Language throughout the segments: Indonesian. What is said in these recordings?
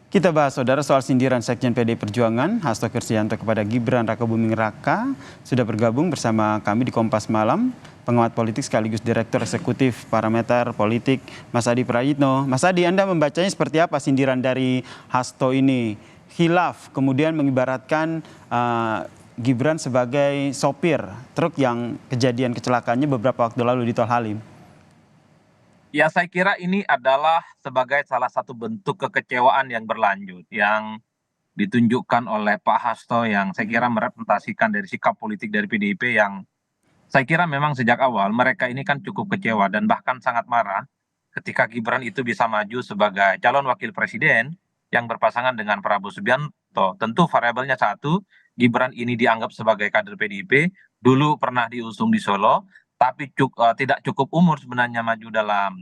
Kita bahas, saudara, soal sindiran Sekjen PDI Perjuangan, Hasto Kristianto kepada Gibran Rakabuming Raka. Sudah bergabung bersama kami di Kompas Malam, pengamat politik sekaligus Direktur Eksekutif Parameter Politik, Mas Adi Prayitno. Mas Adi, Anda membacanya seperti apa sindiran dari Hasto ini? Khilaf, kemudian mengibaratkan Gibran sebagai sopir truk yang kejadian kecelakaannya beberapa waktu lalu di Tol Halim. Ya, saya kira ini adalah sebagai salah satu bentuk kekecewaan yang berlanjut yang ditunjukkan oleh Pak Hasto yang saya kira merepresentasikan dari sikap politik dari PDIP yang saya kira memang sejak awal mereka ini kan cukup kecewa dan bahkan sangat marah ketika Gibran itu bisa maju sebagai calon wakil presiden yang berpasangan dengan Prabowo Subianto. Tentu variabelnya satu, Gibran ini dianggap sebagai kader PDIP, dulu pernah diusung di Solo, tapi tidak cukup umur sebenarnya maju dalam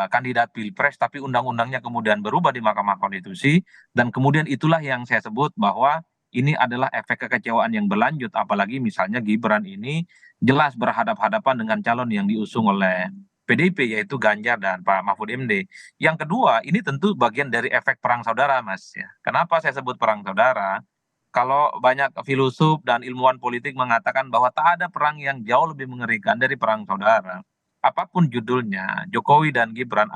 kandidat pilpres, tapi undang-undangnya kemudian berubah di Mahkamah Konstitusi, dan kemudian itulah yang saya sebut bahwa ini adalah efek kekecewaan yang berlanjut, apalagi misalnya Gibran ini jelas berhadapan-hadapan dengan calon yang diusung oleh PDIP, yaitu Ganjar dan Pak Mahfud MD. Yang kedua, ini tentu bagian dari efek perang saudara, Mas. Ya. Kenapa saya sebut perang saudara? Kalau banyak filosof dan ilmuwan politik mengatakan bahwa tak ada perang yang jauh lebih mengerikan dari perang saudara. Apapun judulnya, Jokowi dan Gibran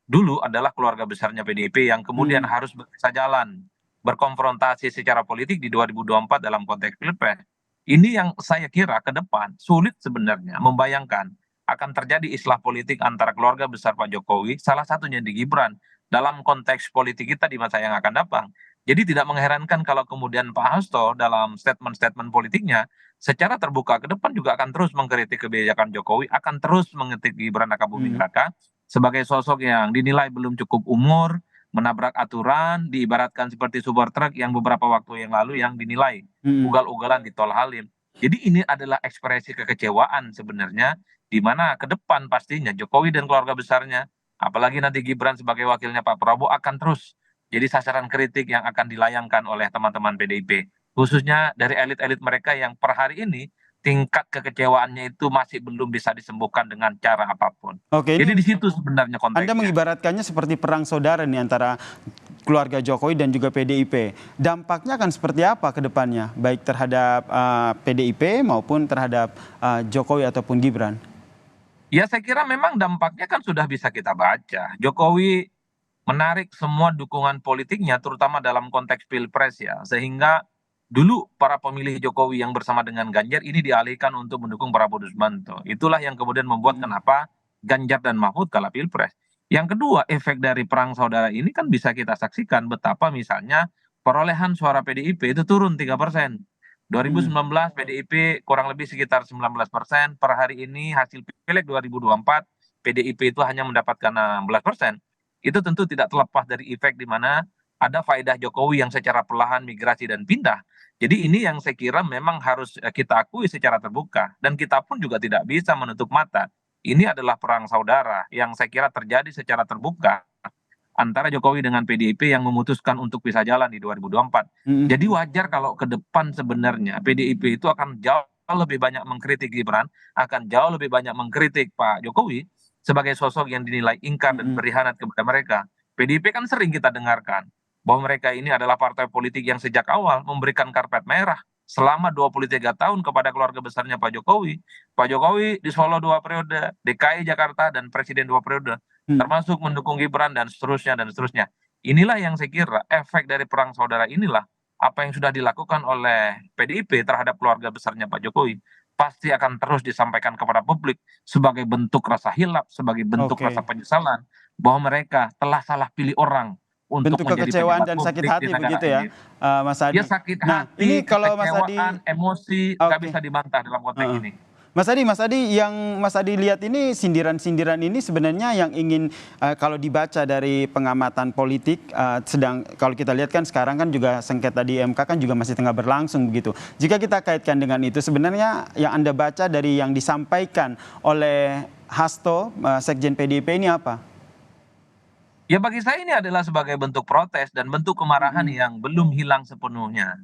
dulu adalah keluarga besarnya PDIP yang kemudian harus berpisah jalan, berkonfrontasi secara politik di 2024 dalam konteks pilpres. Ini yang saya kira ke depan sulit sebenarnya membayangkan akan terjadi islah politik antara keluarga besar Pak Jokowi, salah satunya di Gibran, dalam konteks politik kita di masa yang akan datang. Jadi tidak mengherankan kalau kemudian Pak Hasto dalam statement-statement politiknya secara terbuka ke depan juga akan terus mengkritik kebijakan Jokowi, akan terus mengkritik Gibran Rakabuming Raka sebagai sosok yang dinilai belum cukup umur, menabrak aturan, diibaratkan seperti super truk yang beberapa waktu yang lalu yang dinilai ugal-ugalan di Tol Halim. Jadi ini adalah ekspresi kekecewaan sebenarnya di mana ke depan pastinya Jokowi dan keluarga besarnya, apalagi nanti Gibran sebagai wakilnya Pak Prabowo akan terus jadi sasaran kritik yang akan dilayangkan oleh teman-teman PDIP, khususnya dari elit-elit mereka yang per hari ini tingkat kekecewaannya itu masih belum bisa disembuhkan dengan cara apapun. Oke, Jadi ini di situ sebenarnya Anda konteksnya. mengibaratkannya seperti perang saudara nih antara keluarga Jokowi dan juga PDIP. Dampaknya akan seperti apa ke depannya, baik terhadap PDIP maupun terhadap Jokowi ataupun Gibran? Ya saya kira memang dampaknya kan sudah bisa kita baca. Jokowi menarik semua dukungan politiknya terutama dalam konteks pilpres ya. Sehingga dulu para pemilih Jokowi yang bersama dengan Ganjar ini dialihkan untuk mendukung Prabowo Subianto. Itulah yang kemudian membuat Mm, kenapa Ganjar dan Mahfud kalah pilpres. Yang kedua, efek dari perang saudara ini kan bisa kita saksikan betapa misalnya perolehan suara PDIP itu turun 3%. mm. 2019 PDIP kurang lebih sekitar 19%, per hari ini hasil pileg 2024 PDIP itu hanya mendapatkan 16%. Itu tentu tidak terlepas dari efek di mana ada faedah Jokowi yang secara perlahan migrasi dan pindah. Jadi ini yang saya kira memang harus kita akui secara terbuka dan kita pun juga tidak bisa menutup mata. Ini adalah perang saudara yang saya kira terjadi secara terbuka antara Jokowi dengan PDIP yang memutuskan untuk pisah jalan di 2024. Mm. Jadi wajar kalau ke depan sebenarnya PDIP itu akan jauh lebih banyak mengkritik Gibran, akan jauh lebih banyak mengkritik Pak Jokowi sebagai sosok yang dinilai ingkar dan Mm. berkhianat kepada mereka. PDIP kan sering kita dengarkan bahwa mereka ini adalah partai politik yang sejak awal memberikan karpet merah selama 23 tahun kepada keluarga besarnya Pak Jokowi. Pak Jokowi di Solo 2 periode, DKI Jakarta dan Presiden 2 periode, Mm. termasuk mendukung Gibran dan seterusnya dan seterusnya. Inilah yang saya kira efek dari perang saudara inilah apa yang sudah dilakukan oleh PDIP terhadap keluarga besarnya Pak Jokowi pasti akan terus disampaikan kepada publik sebagai bentuk rasa hilaf, sebagai bentuk rasa Oke, penyesalan bahwa mereka telah salah pilih orang untuk bentuk menjadi kekecewaan pejabat dan sakit publik di hati negara begitu ya, ini. Mas Ya Adi. sakit Nah, hati, ini kalau Mas kekecewaan, Adi, emosi nggak oke. bisa dibantah dalam konteks Heeh. ini. Mas Adi, yang Mas Adi lihat ini sindiran-sindiran ini sebenarnya yang ingin kalau dibaca dari pengamatan politik, sedang kalau kita lihat kan sekarang kan juga sengketa di MK kan juga masih tengah berlangsung begitu. Jika kita kaitkan dengan itu, sebenarnya yang Anda baca dari yang disampaikan oleh Hasto, Sekjen PDIP ini apa? Ya bagi saya ini adalah sebagai bentuk protes dan bentuk kemarahan Mm-mm. yang belum hilang sepenuhnya.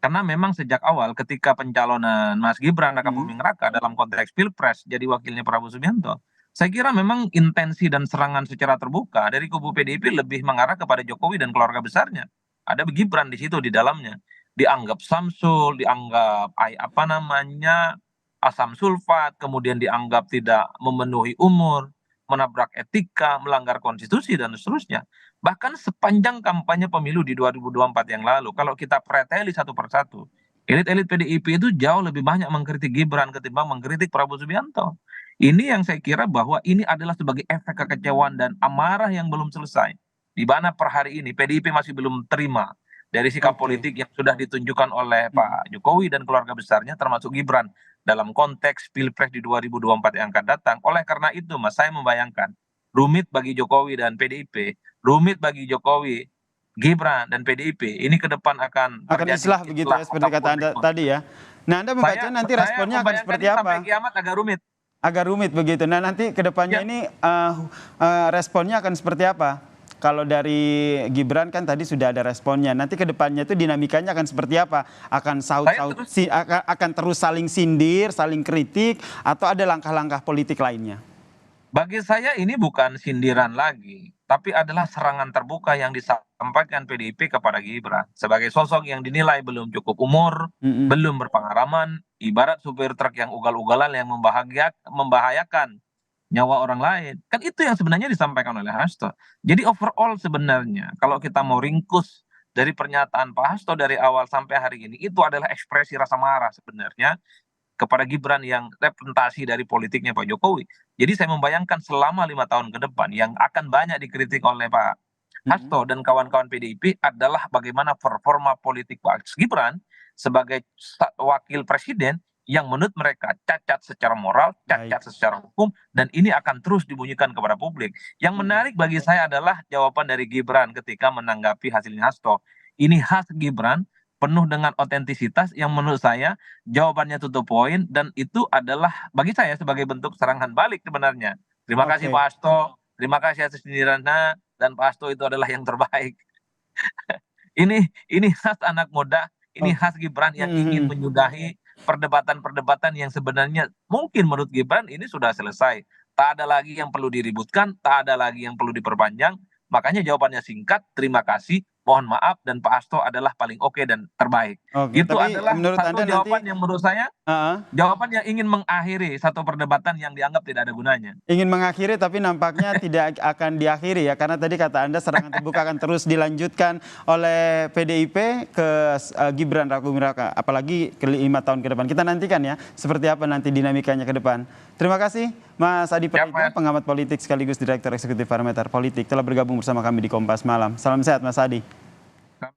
Karena memang sejak awal ketika pencalonan Mas Gibran Mm-mm. Rakabuming Raka dalam konteks Pilpres jadi wakilnya Prabowo Subianto, Saya kira memang intensi dan serangan secara terbuka dari kubu PDIP lebih mengarah kepada Jokowi dan keluarga besarnya. Ada Gibran di situ di dalamnya. Dianggap Samsul, dianggap apa namanya asam sulfat, kemudian dianggap tidak memenuhi umur, menabrak etika, melanggar konstitusi dan seterusnya. Bahkan sepanjang kampanye pemilu di 2024 yang lalu, kalau kita preteli satu persatu, elit-elit PDIP itu jauh lebih banyak mengkritik Gibran ketimbang mengkritik Prabowo Subianto. Ini yang saya kira bahwa ini adalah sebagai efek kekecewaan dan amarah yang belum selesai. Di mana per hari ini PDIP masih belum terima dari sikap Oke. politik yang sudah ditunjukkan oleh Pak Jokowi dan keluarga besarnya termasuk Gibran dalam konteks Pilpres di 2024 yang akan datang. Oleh karena itu Mas, saya membayangkan rumit bagi Jokowi dan PDIP, rumit bagi Jokowi, Gibran dan PDIP ini ke depan akan Akan terjadi islah begitu islah ya, seperti kata ataupun Anda ribut. tadi ya. Nah, Anda membaca nanti Saya responnya akan membayangkan seperti ini apa? sampai kiamat agak rumit. Agak rumit begitu. Nah, nanti ke depannya Ya, ini responnya akan seperti apa? Kalau dari Gibran kan tadi sudah ada responnya. Nanti ke depannya itu dinamikanya akan seperti apa? Akan saya saut-saut, terus akan terus saling sindir, saling kritik, atau ada langkah-langkah politik lainnya? Bagi saya ini bukan sindiran lagi, tapi adalah serangan terbuka yang disampaikan PDIP kepada Gibran sebagai sosok yang dinilai belum cukup umur, Mm-mm. belum berpengalaman, ibarat supir truk yang ugal-ugalan yang membahayakan nyawa orang lain. Kan itu yang sebenarnya disampaikan oleh Hasto. Jadi overall sebenarnya kalau kita mau ringkus dari pernyataan Pak Hasto dari awal sampai hari ini itu adalah ekspresi rasa marah sebenarnya kepada Gibran yang representasi dari politiknya Pak Jokowi. Jadi saya membayangkan selama 5 tahun ke depan yang akan banyak dikritik oleh Pak Mm-mm. Hasto dan kawan-kawan PDIP adalah bagaimana performa politik Pak Gibran sebagai wakil presiden yang menurut mereka cacat secara moral, Baik. cacat secara hukum, dan ini akan terus dibunyikan kepada publik. Yang Mm-mm. menarik bagi saya adalah jawaban dari Gibran ketika menanggapi hasilnya Hasto. Ini khas Gibran, penuh dengan otentisitas yang menurut saya jawabannya to the point dan itu adalah bagi saya sebagai bentuk serangan balik sebenarnya. Terima kasih Pak Oke. Hasto, terima kasih atas sindirannya dan Pak Hasto itu adalah yang terbaik. Ini khas anak muda, ini Oke. khas Gibran yang ingin Mhm. menyudahi perdebatan-perdebatan yang sebenarnya mungkin menurut Gibran ini sudah selesai. Tak ada lagi yang perlu diributkan, tak ada lagi yang perlu diperpanjang. Makanya jawabannya singkat, terima kasih, mohon maaf, dan Pak Hasto adalah paling oke dan terbaik. Oke, Itu tapi adalah menurut satu Anda nanti jawaban yang menurut saya, heeh. jawaban yang ingin mengakhiri satu perdebatan yang dianggap tidak ada gunanya. Ingin mengakhiri tapi nampaknya tidak akan diakhiri ya, karena tadi kata Anda serangan terbuka akan terus dilanjutkan oleh PDIP ke Gibran Rakabuming Raka, apalagi ke 5 tahun ke depan. Kita nantikan ya seperti apa nanti dinamikanya ke depan. Terima kasih Mas Adi Ya, Praitno, Mas. pengamat politik sekaligus Direktur Eksekutif Parameter Politik telah bergabung bersama kami di Kompas Malam. Salam sehat Mas Adi.